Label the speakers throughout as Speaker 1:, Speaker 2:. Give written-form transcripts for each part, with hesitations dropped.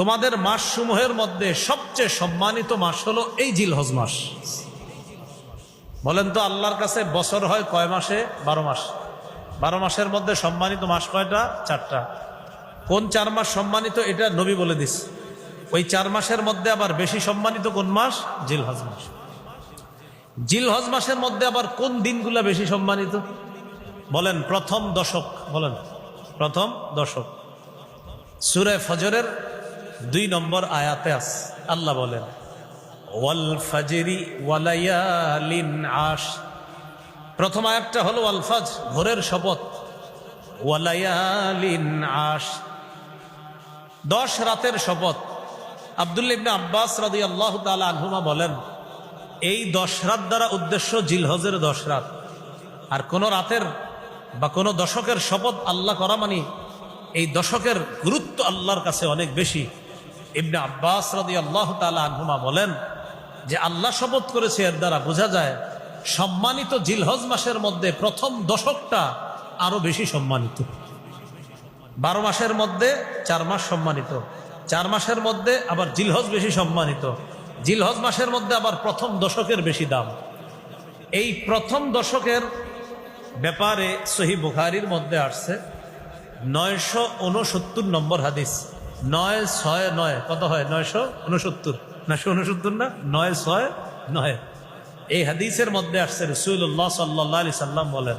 Speaker 1: তোমাদের মাস সমূহের মধ্যে সবচেয়ে সম্মানিত মাস হলো এই জিলহজ মাস। বলেন তো আল্লাহর কাছে বছর হয় কয় মাসে? 12 মাস। 12 মাসের মধ্যে সম্মানিত মাস কয়টা? 4টা। কোন 4 মাস সম্মানিত এটা নবী বলে দিস। ওই 4 মাসের মধ্যে আবার বেশি সম্মানিত কোন মাস? জিলহজ মাস। জিলহজ মাসের মধ্যে আবার কোন দিনগুলা বেশি সম্মানিত? বলেন প্রথম দশক। বলেন প্রথম দশক। সূরা ফজরের 2 নম্বর আয়াতে আছে, আল্লাহ বলেন ওয়াল ফাজরি ওয়ালায়ালিন আশ। প্রথম আয়াতটা হলো ওয়াল ফাজর, ভোরের শপথ, ওয়ালায়ালিন আশ, 10 রাতের শপথ। আব্দুল্লাহ ইবনে আব্বাস রাদিয়াল্লাহু তাআলা আনহুমা বলেন এই 10 রাত দ্বারা উদ্দেশ্য জিলহজের 10 রাত। আর কোন রাতের বা কোন দশকের শপথ আল্লাহ করা মানে এই দশকের গুরুত্ব আল্লাহর কাছে অনেক বেশি। ইবনে আব্বাস রাদিয়াল্লাহু তাআলা আনহুমা বলেন যে আল্লাহ শপথ করেছে, এর দ্বারা বোঝা যায় সম্মানিত জিলহজ মাসের মধ্যে প্রথম দশকটা আরো বেশি সম্মানিত। 12 মাসের মধ্যে 4 মাস সম্মানিত, 4 মাসের মধ্যে আবার জিলহজ বেশি সম্মানিত, জিলহজ মাসের মধ্যে আবার প্রথম দশকের বেশি দাম। এই প্রথম দশকের ব্যাপারে সহিহ বুখারীর মধ্যে আসছে 969 নম্বর হাদিস। 969 কত হয়? 969, 969 না 969। এই হাদিসের মধ্যে আসছে রাসূলুল্লাহ সাল্লাল্লাহু আলাইহি সাল্লাম বলেন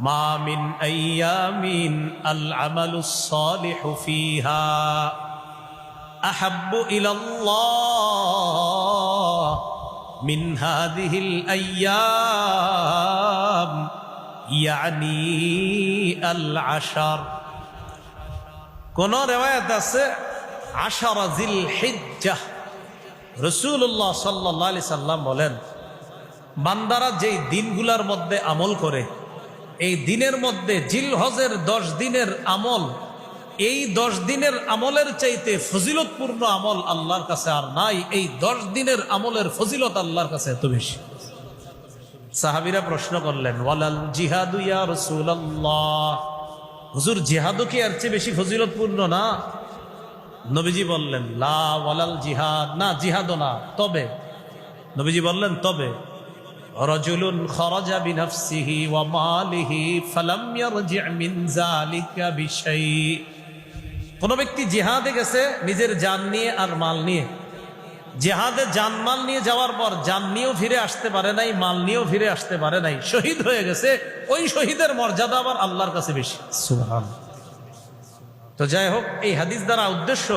Speaker 1: মা মিন আইয়ামিন আল আমালুস সালিহু ফিহা আহাব্বু ইলাল্লাহ মিন হাযিহিল আইয়াম ইয়ানি আল আশার। কোন রিওয়ায়াত আছে 10 জিলহিজ্জাহ। রাসূলুল্লাহ সাল্লাল্লাহু আলাইহি সাল্লাম বলেন বান্দারা যেই দিনগুলোর মধ্যে আমল করে, এই দিনের মধ্যে জিলহজের 10 দিনের আমল, এই 10 দিনের আমলের চাইতে ফজিলতপূর্ণ আমল আল্লাহর কাছে আর নাই। এই 10 দিনের আমলের ফজিলত আল্লাহর কাছে এত বেশি। সাহাবীরা প্রশ্ন করলেন ওয়ালাল জিহাদু ইয়া রাসূলুল্লাহ, হুজুর জিহাদও কি এর চেয়ে বেশি ফজিলতপূর্ণ না? নবীজি বললেন লা ওয়ালাল জিহাদ, না জিহাদও না, তবে নবীজি বললেন তবে রাজুলুন খারাজা বিনাফসিহি ওয়া মালিহি ফালাম ইয়ারজি' মিন যালিকা বিশাই। কোন ব্যক্তি জিহাদে গেছে নিজের জান নিয়ে আর মাল নিয়ে, জিহাদে জান মাল নিয়ে যাওয়ার পর জান নিয়েও ফিরে আসতে পারে নাই, মাল নিয়েও ফিরে আসতে পারে নাই, শহীদ হয়ে গেছে, ওই শহীদের মর্যাদা আবার আল্লাহর কাছে বেশি। সুবহানাল্লাহ। তো যাই হোক, এই হাদিস দ্বারা উদ্দেশ্য